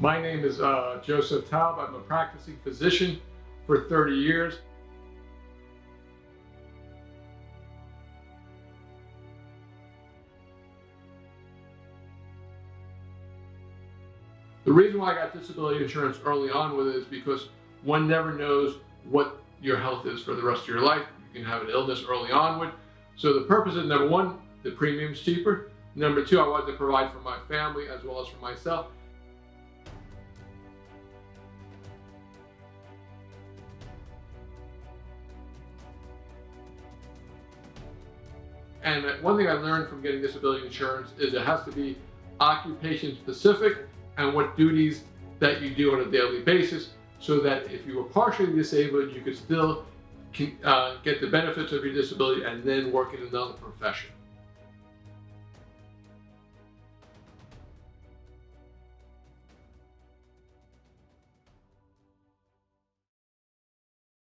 My name is Joseph Taub. I'm a practicing physician for 30 years. The reason why I got disability insurance early on with it is because one never knows what your health is for the rest of your life. You can have an illness early on with. So the purpose is, number one, the premium's cheaper. Number two, I wanted to provide for my family as well as for myself. And one thing I learned from getting disability insurance is it has to be occupation specific and what duties that you do on a daily basis, so that if you were partially disabled, you could still get the benefits of your disability and then work in another profession.